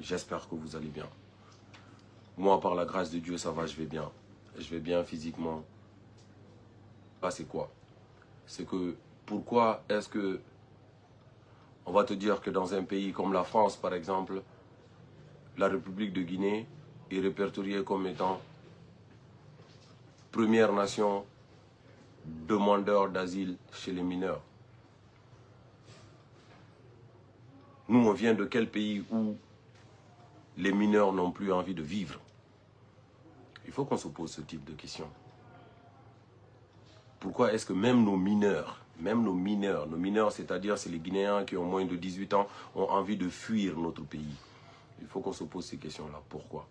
J'espère que vous allez bien. Moi, par la grâce de Dieu, ça va, je vais bien. Je vais bien physiquement. Ah, c'est quoi? C'est que, pourquoi est-ce que, on va te dire que dans un pays comme la France, par exemple, la République de Guinée est répertoriée comme étant première nation demandeur d'asile chez les mineurs. Nous, on vient de quel pays où les mineurs n'ont plus envie de vivre? Il faut qu'on se pose ce type de questions. Pourquoi est-ce que même nos mineurs, c'est-à-dire c'est les Guinéens qui ont moins de 18 ans, ont envie de fuir notre pays? Il faut qu'on se pose ces questions-là. Pourquoi?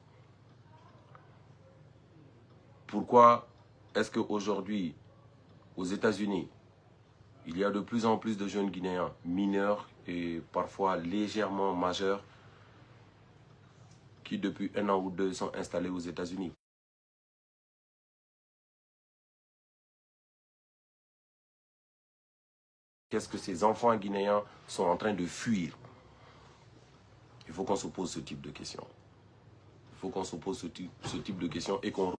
Pourquoi est-ce qu'aujourd'hui, aux États-Unis, il y a de plus en plus de jeunes Guinéens, mineurs et parfois légèrement majeurs, qui depuis 1 an ou 2 sont installés aux États-Unis? Qu'est-ce que ces enfants guinéens sont en train de fuir? Il faut qu'on se pose ce type de questions. Il faut qu'on se pose ce type de questions et qu'on...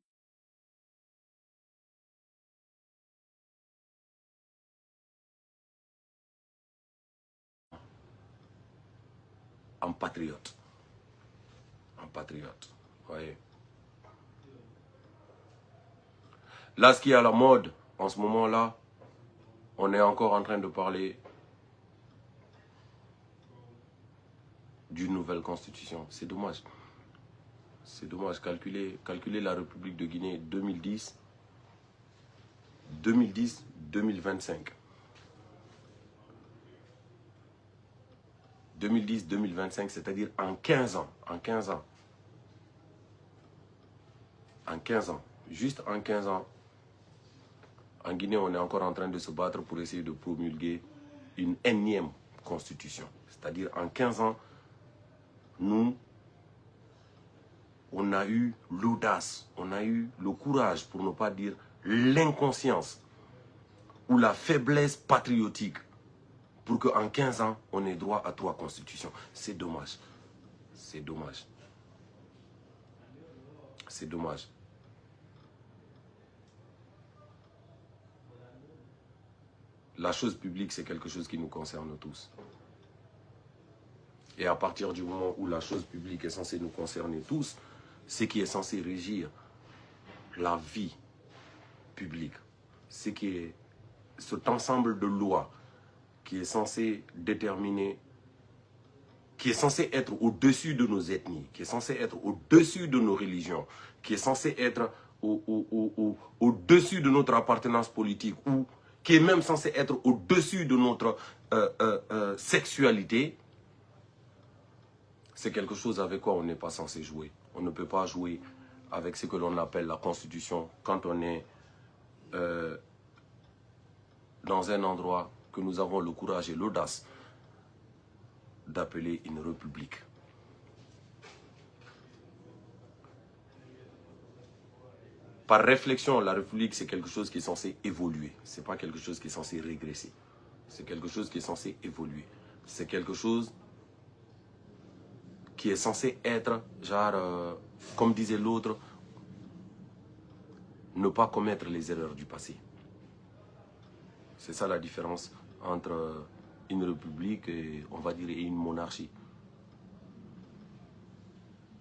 En patriote. En patriote. Voyez. Là, ce qui est à la mode, en ce moment-là, on est encore en train de parler d'une nouvelle constitution. C'est dommage. C'est dommage. Calculer la République de Guinée 2010-2025. 2010-2025, c'est-à-dire en 15 ans. En 15 ans. En 15 ans. Juste en 15 ans. En Guinée, on est encore en train de se battre pour essayer de promulguer une énième constitution. C'est-à-dire en 15 ans, nous, on a eu l'audace, on a eu le courage, pour ne pas dire l'inconscience ou la faiblesse patriotique pour qu'en 15 ans, on ait droit à 3 constitutions. C'est dommage. C'est dommage. C'est dommage. La chose publique, c'est quelque chose qui nous concerne tous. Et à partir du moment où la chose publique est censée nous concerner tous, ce qui est censé régir la vie publique, ce qui est cet ensemble de lois qui est censé déterminer, qui est censé être au-dessus de nos ethnies, qui est censé être au-dessus de nos religions, qui est censé être au-dessus de notre appartenance politique, ou qui est même censé être au-dessus de notre sexualité, c'est quelque chose avec quoi on n'est pas censé jouer. On ne peut pas jouer avec ce que l'on appelle la Constitution quand on est dans un endroit que nous avons le courage et l'audace d'appeler une république. Par réflexion, la république, c'est quelque chose qui est censé évoluer. Ce n'est pas quelque chose qui est censé régresser. C'est quelque chose qui est censé évoluer. C'est quelque chose qui est censé être, genre, comme disait l'autre, ne pas commettre les erreurs du passé. C'est ça la différence entre une république et, on va dire, une monarchie.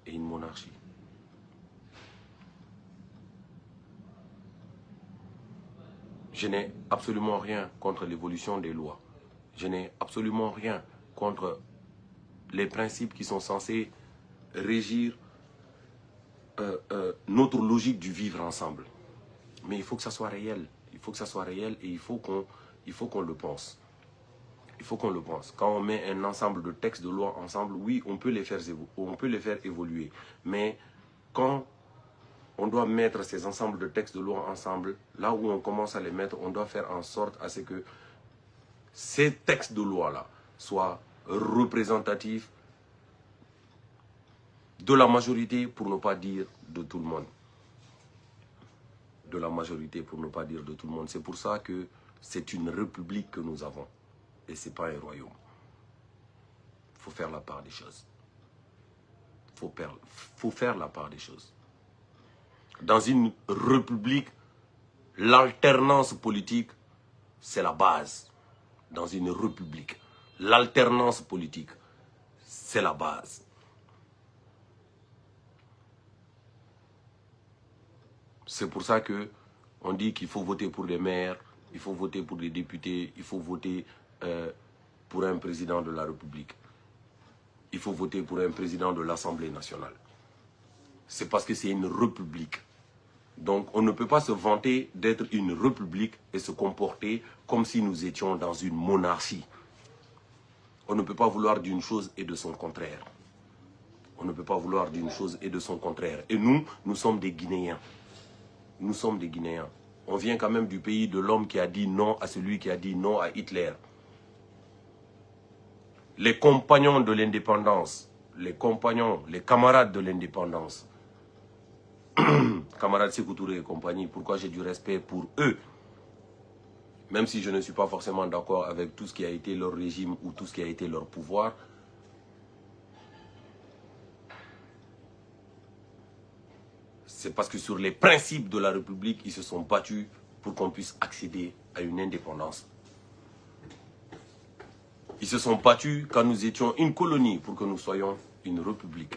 Et une monarchie. Je n'ai absolument rien contre l'évolution des lois. Je n'ai absolument rien contre les principes qui sont censés régir notre logique du vivre ensemble. Mais il faut que ça soit réel. Il faut que ça soit réel et il faut qu'on le pense. Il faut qu'on le pense. Quand on met un ensemble de textes de loi ensemble, oui, on peut les faire évoluer. Mais quand on doit mettre ces ensembles de textes de loi ensemble, là où on commence à les mettre, on doit faire en sorte à ce que ces textes de loi-là soient représentatifs de la majorité, pour ne pas dire de tout le monde. De la majorité, pour ne pas dire de tout le monde. C'est pour ça que c'est une république que nous avons. Et ce n'est pas un royaume. Il faut faire la part des choses. faut faire la part des choses. Dans une république, l'alternance politique, c'est la base. Dans une république, l'alternance politique, c'est la base. C'est pour ça que on dit qu'il faut voter pour les maires, il faut voter pour les députés, il faut voter pour un président de la République. Il faut voter pour un président de l'Assemblée nationale. C'est parce que c'est une république. Donc on ne peut pas se vanter d'être une république et se comporter comme si nous étions dans une monarchie. On ne peut pas vouloir d'une chose et de son contraire. On ne peut pas vouloir d'une chose et de son contraire. Et nous, nous sommes des Guinéens. Nous sommes des Guinéens. On vient quand même du pays de l'homme qui a dit non à celui qui a dit non à Hitler. Les compagnons de l'indépendance, les compagnons, les camarades de l'indépendance, camarades Sékou Touré et compagnie, pourquoi j'ai du respect pour eux, même si je ne suis pas forcément d'accord avec tout ce qui a été leur régime ou tout ce qui a été leur pouvoir. C'est parce que sur les principes de la République, ils se sont battus pour qu'on puisse accéder à une indépendance. Ils se sont battus quand nous étions une colonie pour que nous soyons une république.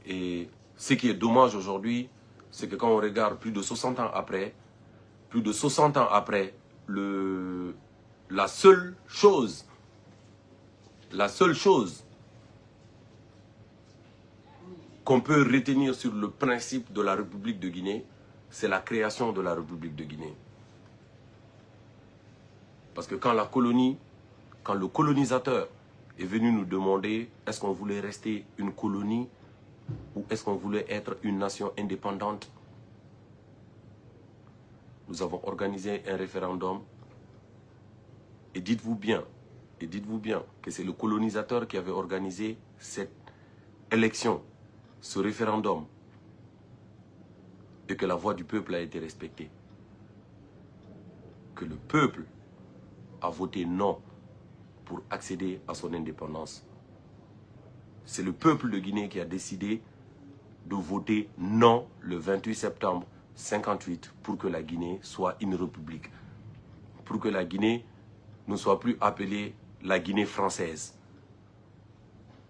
Et ce qui est dommage aujourd'hui, c'est que quand on regarde plus de 60 ans après, la seule chose qu'on peut retenir sur le principe de la République de Guinée, c'est la création de la République de Guinée. Parce que quand le colonisateur est venu nous demander est-ce qu'on voulait rester une colonie ou est-ce qu'on voulait être une nation indépendante, nous avons organisé un référendum et dites-vous bien que c'est le colonisateur qui avait organisé cette élection, ce référendum, et que la voix du peuple a été respectée. Que le peuple a voté non pour accéder à son indépendance. C'est le peuple de Guinée qui a décidé de voter non le 28 septembre 1958 pour que la Guinée soit une république. Pour que la Guinée ne soit plus appelée la Guinée française.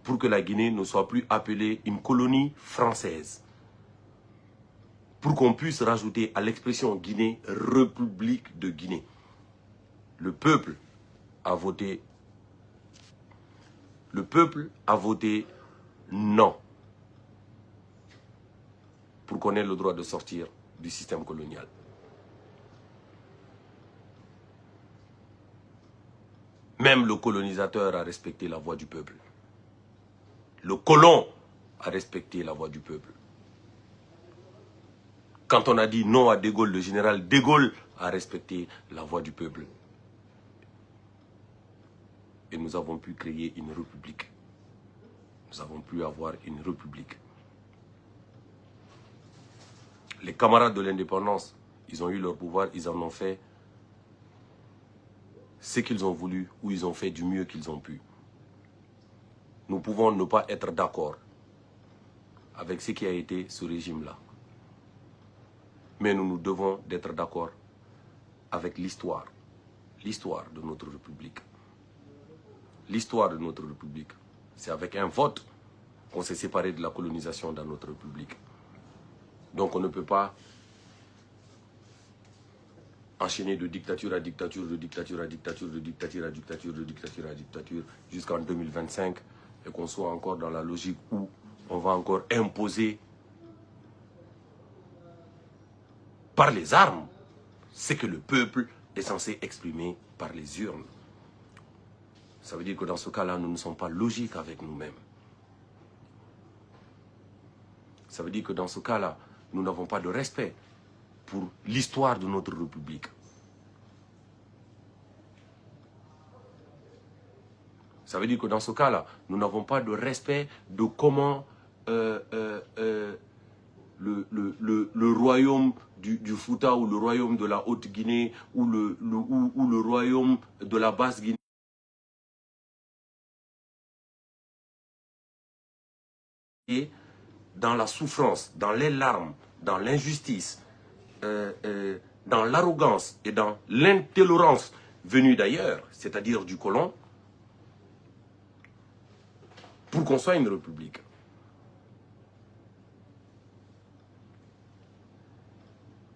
Pour que la Guinée ne soit plus appelée une colonie française. Pour qu'on puisse rajouter à l'expression Guinée, République de Guinée. Le peuple a voté non pour qu'on ait le droit de sortir du système colonial. Même le colonisateur a respecté la voix du peuple. Le colon a respecté la voix du peuple. Quand on a dit non à De Gaulle, le général De Gaulle a respecté la voix du peuple. Et nous avons pu créer une république. Nous avons pu avoir une république. Les camarades de l'indépendance, ils ont eu leur pouvoir, ils en ont fait ce qu'ils ont voulu ou ils ont fait du mieux qu'ils ont pu. Nous pouvons ne pas être d'accord avec ce qui a été ce régime-là. Mais nous devons d'être d'accord avec l'histoire de notre République. L'histoire de notre République, c'est avec un vote qu'on s'est séparé de la colonisation dans notre République. Donc on ne peut pas enchaîner de dictature à dictature, de dictature à dictature, de dictature à dictature, de dictature à dictature, jusqu'en 2025, et qu'on soit encore dans la logique où on va encore imposer par les armes ce que le peuple est censé exprimer par les urnes. Ça veut dire que dans ce cas-là, nous ne sommes pas logiques avec nous-mêmes. Ça veut dire que dans ce cas-là, nous n'avons pas de respect pour l'histoire de notre République. Ça veut dire que dans ce cas-là, nous n'avons pas de respect de comment le royaume du Fouta ou le royaume de la Haute-Guinée ou le royaume de la Basse-Guinée dans la souffrance, dans les larmes, dans l'injustice, dans l'arrogance et dans l'intolérance venue d'ailleurs, c'est-à-dire du colon, pour qu'on soit une république.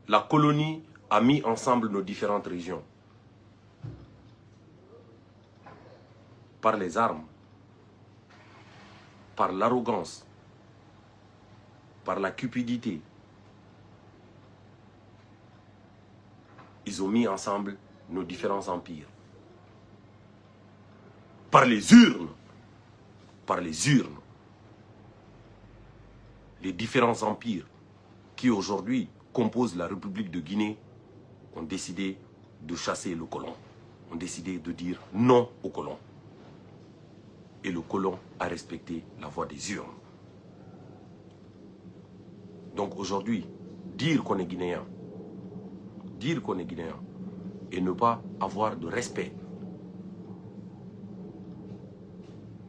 La colonie a mis ensemble nos différentes régions par les armes, par l'arrogance, par la cupidité. Ils ont mis ensemble nos différents empires. Par les urnes, les différents empires qui aujourd'hui composent la République de Guinée ont décidé de chasser le colon, ont décidé de dire non au colon. Et le colon a respecté la voix des urnes. Donc aujourd'hui, dire qu'on est guinéen, et ne pas avoir de respect,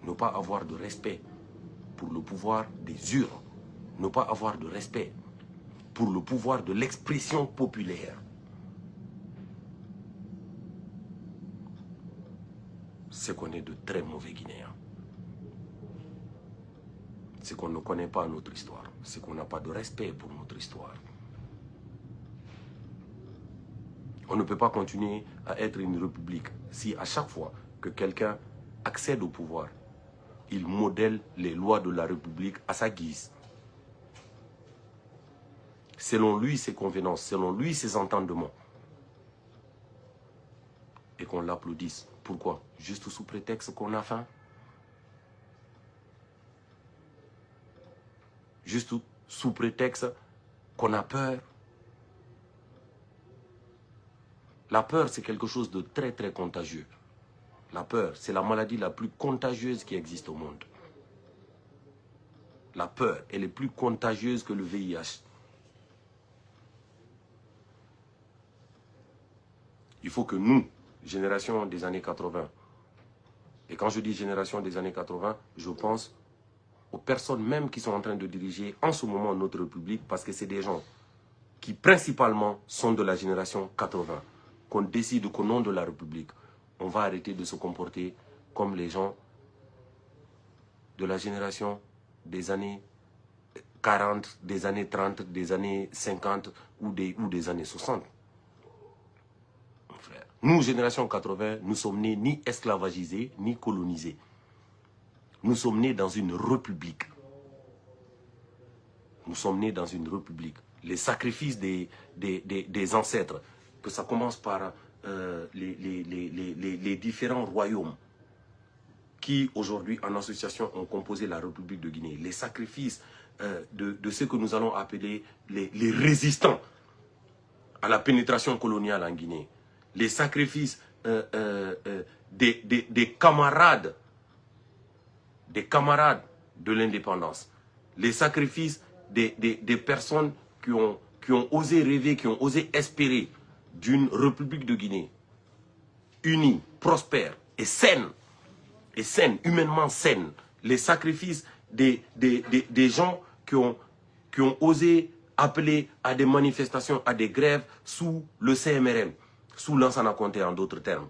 ne pas avoir de respect pour le pouvoir des urnes, ne pas avoir de respect pour le pouvoir de l'expression populaire, c'est qu'on est de très mauvais Guinéens. C'est qu'on ne connaît pas notre histoire, c'est qu'on n'a pas de respect pour notre histoire. On ne peut pas continuer à être une république si à chaque fois que quelqu'un accède au pouvoir, il modèle les lois de la République à sa guise. Selon lui, ses convenances, selon lui, ses entendements. Et qu'on l'applaudisse. Pourquoi? Juste sous prétexte qu'on a faim? Juste sous prétexte qu'on a peur? La peur, c'est quelque chose de très, très contagieux. La peur, c'est la maladie la plus contagieuse qui existe au monde. La peur, elle est plus contagieuse que le VIH. Il faut que nous, génération des années 80, et quand je dis génération des années 80, je pense aux personnes même qui sont en train de diriger en ce moment notre République, parce que c'est des gens qui principalement sont de la génération 80, qu'on décide qu'au nom de la République, on va arrêter de se comporter comme les gens de la génération des années 40, des années 30, des années 50 ou des années 60. Frère. Nous, génération 80, nous sommes nés ni esclavagisés, ni colonisés. Nous sommes nés dans une république. Nous sommes nés dans une république. Les sacrifices des ancêtres, que ça commence par les différents royaumes qui aujourd'hui en association ont composé la République de Guinée. Les sacrifices de ce que nous allons appeler les résistants à la pénétration coloniale en Guinée. Les sacrifices des camarades de l'indépendance. Les sacrifices des personnes qui ont osé rêver, qui ont osé espérer d'une République de Guinée unie, prospère et saine, humainement saine. Les sacrifices des gens qui ont osé appeler à des manifestations, à des grèves sous le CMRM, sous Lansana Conté en d'autres termes.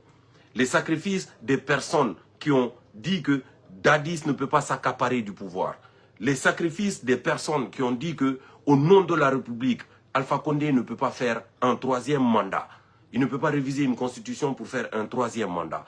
Les sacrifices des personnes qui ont dit que Dadis ne peut pas s'accaparer du pouvoir. Les sacrifices des personnes qui ont dit que au nom de la République, Alpha Condé ne peut pas faire un troisième mandat. Il ne peut pas réviser une constitution pour faire un troisième mandat.